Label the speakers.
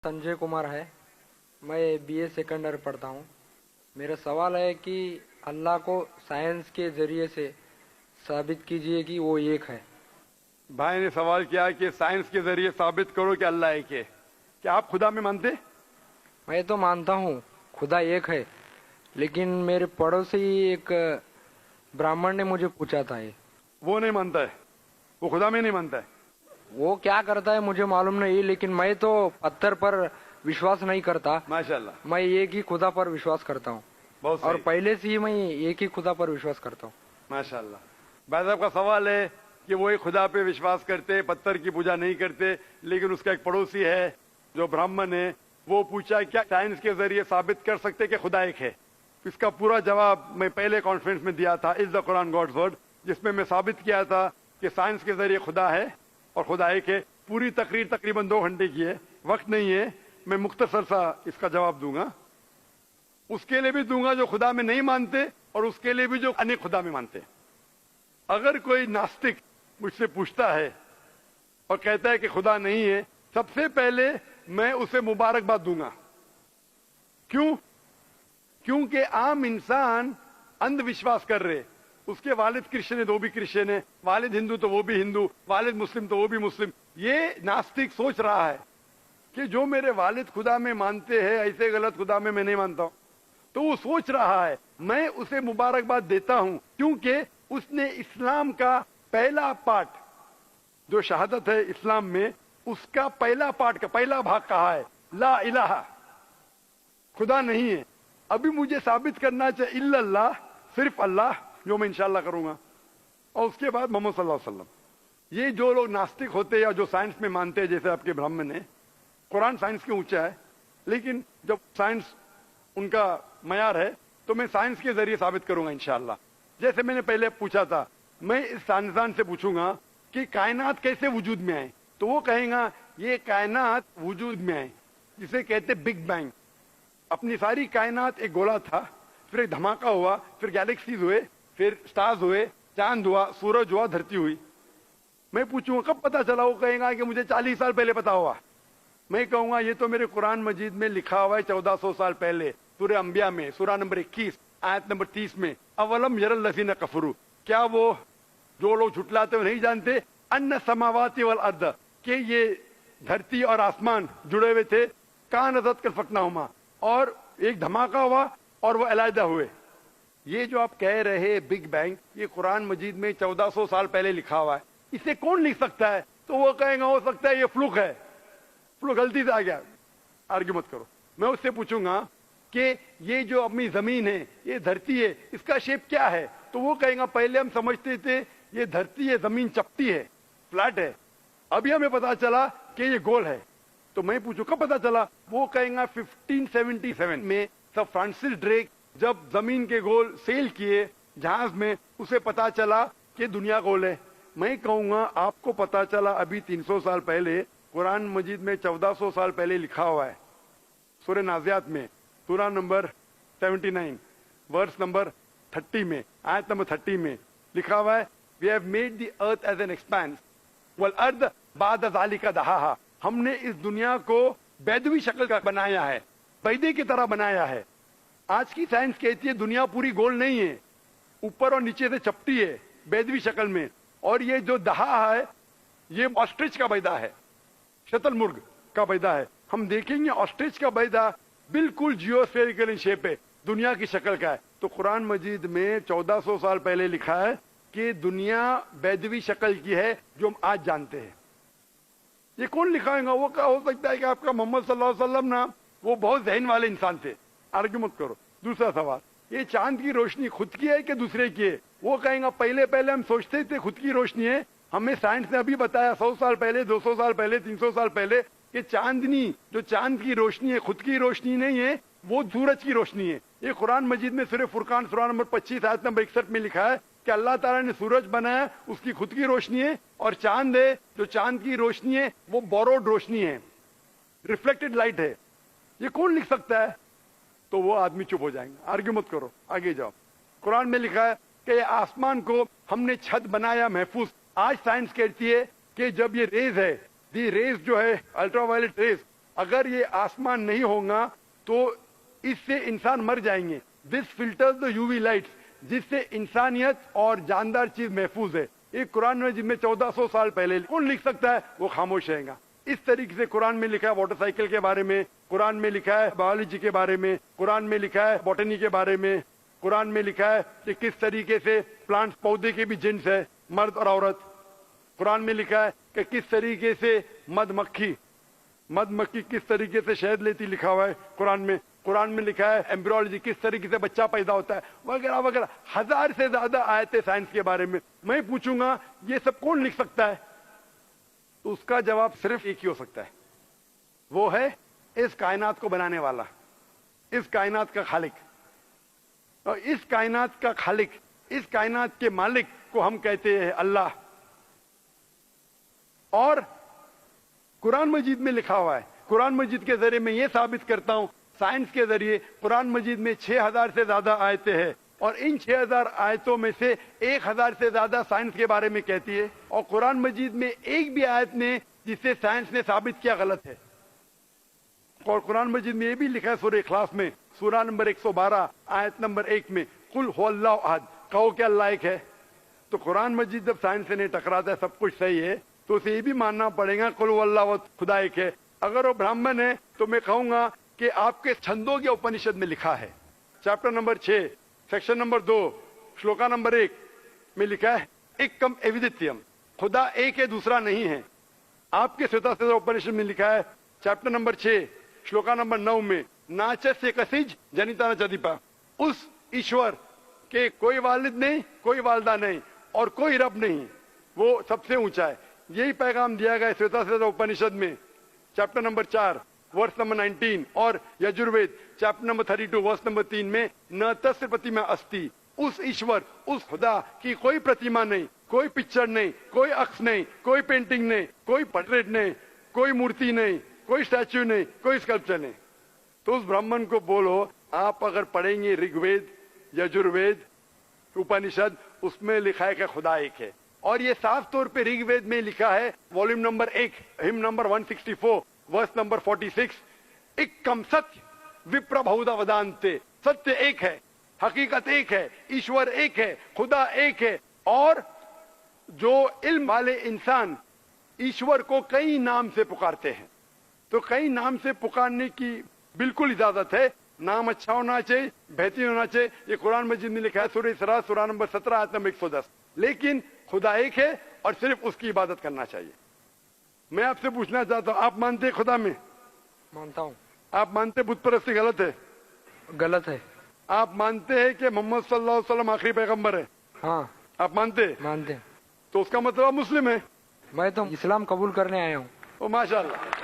Speaker 1: संजय कुमार है। मैं BA second year पढ़ता हूँ। मेरा सवाल है कि अल्लाह को साइंस के जरिए से साबित कीजिए कि वो एक है।
Speaker 2: भाई ने सवाल किया कि साइंस के जरिए साबित करो कि अल्लाह एक है। क्या आप खुदा में मानते?
Speaker 1: मैं तो मानता हूँ खुदा एक है, लेकिन मेरे पड़ोसी एक ब्राह्मण ने मुझे पूछा था ये।
Speaker 2: वो नहीं मानता है, वो खुदा में नहीं मानता है।
Speaker 1: वो क्या करता है मुझे मालूम नहीं, लेकिन मैं तो पत्थर पर विश्वास नहीं करता।
Speaker 2: माशाल्लाह,
Speaker 1: मैं एक ही खुदा पर विश्वास करता हूँ,
Speaker 2: बहुत
Speaker 1: और
Speaker 2: सही।
Speaker 1: पहले से ही मैं एक ही खुदा पर विश्वास करता हूँ।
Speaker 2: माशाल्लाह। भाई साहब का सवाल है कि वो एक खुदा पे विश्वास करते, पत्थर की पूजा नहीं करते, लेकिन उसका एक पड़ोसी है जो ब्राह्मण है, वो पूछा क्या साइंस के जरिए साबित कर सकते कि खुदा एक है। इसका पूरा जवाब मैं पहले कॉन्फ्रेंस में दिया था, is the Quran God's word, जिसमें मैं साबित किया था कि साइंस के जरिए खुदा है और खुदा एक है। पूरी तकरीर तकरीबन 2 घंटे की है, वक्त नहीं है, मैं मुख्तसर सा इसका जवाब दूंगा। उसके लिए भी दूंगा जो खुदा में नहीं मानते, और उसके लिए भी जो अनेक खुदा में मानते। अगर कोई नास्तिक मुझसे पूछता है और कहता है कि खुदा नहीं है, सबसे पहले मैं उसे मुबारकबाद दूंगा। क्यों? क्योंकि आम इंसान अंधविश्वास कर रहे। उसके वालिद क्रिश्चियन है तो वो भी क्रिश्चियन है, वालिद हिंदू तो वो भी हिंदू, वालिद मुस्लिम तो वो भी मुस्लिम। ये नास्तिक सोच रहा है कि जो मेरे वालिद खुदा में मानते हैं, ऐसे गलत खुदा में मैं नहीं मानता हूं। तो वो सोच रहा है, मैं उसे मुबारकबाद देता हूं, क्योंकि उसने इस्लाम का पहला पार्ट, जो शहादत है इस्लाम में, उसका पहला पार्ट का पहला भाग कहा है, ला इलाहा, खुदा नहीं है। अभी मुझे साबित करना चाहिए इल्लल्लाह, सिर्फ अल्लाह, जो मैं इंशाल्लाह करूंगा, और उसके बाद मोहम्मद सल्लल्लाहु अलैहि वसल्लम। ये जो लोग नास्तिक होते हैं या जो साइंस में मानते हैं, जैसे आपके ब्राह्मण है, कुरान साइंस के ऊंचा है, लेकिन जब साइंस उनका मयार है तो मैं साइंस के जरिए साबित करूंगा इंशाल्लाह। जैसे मैंने पहले पूछा था, मैं इस साइंसदान से पूछूंगा कि कायनात कैसे वजूद में आए, तो वो कहेगा ये कायनात वजूद में आए जिसे कहते बिग बैंग। अपनी सारी कायनात एक गोला था, फिर एक धमाका हुआ, फिर गैलेक्सीज हुए, फिर स्टार्स हुए, चांद हुआ, सूरज हुआ, धरती हुई। मैं पूछूंगा कब पता चला, वो कहेगा कि मुझे 40 साल पहले पता हुआ। मैं कहूंगा ये तो मेरे कुरान मजीद में लिखा हुआ है 1400 साल पहले, सूरह अंबिया में, सूरह नंबर 21 आयत नंबर 30 में, अवलम यरल लज़ीना कफरू, क्या वो जो लोग झुटलाते हुए नहीं जानते, अन्ना समावाति वल अर्द, कि ये धरती और आसमान जुड़े हुए थे, कान अज़त कल फकनाहुमा, और एक धमाका हुआ और वो अलहदा हुए। ये जो आप कह रहे बिग बैंग, ये कुरान मजीद में 1400 साल पहले लिखा हुआ है, इसे कौन लिख सकता है? तो वो कहेगा हो सकता है ये फ्लूक है, फ्लूक गलती से आ गया। आर्ग्यू मत करो। मैं उससे पूछूंगा कि ये जो अपनी जमीन है, ये धरती है, इसका शेप क्या है? तो वो कहेगा पहले हम समझते थे ये धरती है, जमीन चपटी है, फ्लैट है, अभी हमें पता चला कि ये गोल है। तो मैं पूछू कब पता चला? वो कहेगा 1577 में सर फ्रांसिस ड्रेक जब जमीन के गोल सेल किए जहाज में, उसे पता चला कि दुनिया गोल है। मैं कहूंगा आपको पता चला अभी 300 साल पहले, कुरान मजीद में 1400 साल पहले लिखा हुआ है, सूरह नाज़ियात में, सूरह नंबर 79 वर्स नंबर 30 में, आयत नंबर 30 में लिखा हुआ है, we have made the earth as an expanse वल अर्द बाद ज़ालिका दहाहा, हमने इस दुनिया को बैदवी शक्ल का बनाया है, बैदे की तरह बनाया है। आज की साइंस कहती है दुनिया पूरी गोल नहीं है, ऊपर और नीचे से चपटी है बैदवी शक्ल में, और ये जो दहा है ये ऑस्ट्रिच का बैदा है, शतुरमुर्ग का बैदा है। हम देखेंगे ऑस्ट्रिच का बैदा बिल्कुल जियोस्फेरिकल इन शेप है, दुनिया की शक्ल का है। तो कुरान मजीद में 1400 साल पहले लिखा है कि दुनिया बैदवी शक्ल की है जो हम आज जानते हैं। ये कौन लिखाएगा? वो क्या हो सकता है कि आपका मोहम्मद सल्लल्लाहु अलैहि वसल्लम ना, वो बहुत ज़हन वाले इंसान थे। आर्ग्यू मत करो। दूसरा सवाल, ये चांद की रोशनी खुद की है कि दूसरे की है? वो कहेगा पहले पहले हम सोचते थे खुद की रोशनी है, हमें साइंस ने अभी बताया 100 साल पहले, 200 साल पहले, 300 साल पहले, कि चांदनी जो चांद की रोशनी है खुद की रोशनी नहीं है, वो सूरज की रोशनी है। ये कुरान मजीद में सूरह फुरकान सूरह नंबर 25 आयत नंबर 61 में लिखा है कि अल्लाह ताला ने सूरज बनाया, उसकी खुद की रोशनी है, और चांद है जो चांद की रोशनी है वो बोरोड रोशनी है, रिफ्लेक्टेड लाइट है। ये कौन लिख सकता है? तो वो आदमी चुप हो जाएंगे। आर्ग्यू मत करो, आगे जाओ। कुरान में लिखा है कि आसमान को हमने छत बनाया महफूज। आज साइंस कहती है कि जब ये रेज है, दी रेज जो है अल्ट्रावायलेट रेज, اگر یہ آسمان نہیں ہوگا تو اس سے انسان مر جائیں گے. This filters the U V lights, جس سے انسانیت اور جاندار چیز محفوظ ہے. ایک قرآن میں جن میں 1400 سال پہلے کون لکھ سکتا ہے, وہ خاموش رہے گا. اس طریقے سے قرآن میں لکھا ہے واٹر سائیکل کے بارے میں, قرآن میں لکھا ہے بایولوجی کے بارے میں, قرآن میں لکھا ہے بوٹنی کے بارے میں, قرآن میں لکھا ہے کہ کس طریقے سے پلانٹس پودے کے بھی جنس ہے, مرد اور عورت. قرآن میں لکھا ہے کہ کس طریقے سے مد مکھی کس طریقے سے شہد لیتی, لکھا ہوا ہے قرآن میں. قرآن میں لکھا ہے ایمبریولوجی کس طریقے سے بچہ پیدا ہوتا ہے, وغیرہ وغیرہ. 1000 سے زیادہ آیتیں سائنس کے بارے میں. میں پوچھوں گا یہ سب کون لکھ سکتا ہے, تو اس کا جواب صرف ایک ہی ہو سکتا ہے, وہ ہے اس کائنات کو بنانے والا, اس کائنات کا خالق. اور اس کائنات کا خالق, اس کائنات کے مالک کو ہم کہتے ہیں اللہ. اور قرآن مجید میں لکھا ہوا ہے, قرآن مجید کے ذریعے میں یہ ثابت کرتا ہوں, سائنس کے ذریعے قرآن مجید میں 6000 سے زیادہ آیتیں ہیں, اور ان 6000 آیتوں میں سے 1000 سے زیادہ سائنس کے بارے میں کہتی ہے, اور قرآن مجید میں ایک بھی آیت نے جسے سائنس نے ثابت کیا غلط ہے. اور قرآن مجید میں یہ بھی لکھا ہے سورہ اخلاص میں, سورہ نمبر 112 آیت نمبر 1 میں, قل هو اللہ احد, کہو کہ اللہ ایک ہے. تو قرآن مجید جب سائنس سے نہیں ٹکراتا ہے, سب کچھ صحیح ہے, تو اسے یہ بھی ماننا پڑے گا قل هو اللہ احد, خدا ایک ہے. اگر وہ برہمن ہے تو میں کہوں گا کہ آپ کے چھندوگیہ اپنشد میں لکھا ہے, chapter number 6 section number 2 shloka number 1 میں لکھا ہے ایکم ایودتیم, خدا ایک ہے دوسرا نہیں ہے. آپ کے سوتا سوتا اپنشد میں لکھا ہے چیپٹر نمبر 6 شلوکا نمبر 9 میں ناچس کسیج جنیتا نچدیپا, اس ایشور کے کوئی والد نہیں, کوئی والدہ نہیں, اور کوئی رب نہیں, وہ سب سے اونچا ہے. یہی پیغام دیا گیا سوتا سوتا اپنشد میں چیپٹر نمبر 4 ورس نمبر 19, اور Yajurveda chapter number 32 verse number 3 میں نہ تسر پرتیما استی, اس ایشور, اس خدا کی کوئی پرتیما نہیں, کوئی پکچر نہیں, کوئی عکس نہیں, کوئی پینٹنگ نہیں, کوئی پورٹریٹ نہیں, کوئی مورتی نہیں, کوئی اسٹیچو نہیں, کوئی اسکلپچر نہیں. تو اس برہمن کو بولو, آپ اگر پڑھیں گے رگ وید, یجروید, اپنشد, اس میں لکھا ہے کہ خدا ایک ہے. اور یہ صاف طور پہ رگ وید میں لکھا ہے والیوم نمبر 1 ہم نمبر 164 ورس نمبر 46, ایکم ستیہ وپر بہودا ودانتے, ستیہ ایک ہے, حقیقت ایک ہے, ایشور ایک ہے, خدا ایک ہے. اور جو علم والے انسان ایشور کو کئی نام سے پکارتے ہیں, تو کئی نام سے پکارنے کی بالکل اجازت ہے. نام اچھا ہونا چاہیے, بہترین ہونا چاہیے. یہ قرآن مجید میں لکھا ہے سورہ اسراء سورہ نمبر 17 آیت نمبر 110. لیکن خدا ایک ہے اور صرف اس کی عبادت کرنا چاہیے. میں آپ سے پوچھنا چاہتا ہوں, آپ مانتے ہیں خدا میں؟
Speaker 1: مانتا ہوں.
Speaker 2: آپ مانتے ہیں بت پرستی غلط ہے؟
Speaker 1: غلط ہے.
Speaker 2: آپ مانتے ہیں کہ محمد صلی اللہ علیہ وسلم آخری پیغمبر ہے؟
Speaker 1: ہاں
Speaker 2: آپ مانتے ہیں؟
Speaker 1: مانتے ہیں.
Speaker 2: تو اس کا مطلب آپ مسلم ہے.
Speaker 1: میں تو اسلام قبول کرنے آیا ہوں.
Speaker 2: او ماشاء اللہ.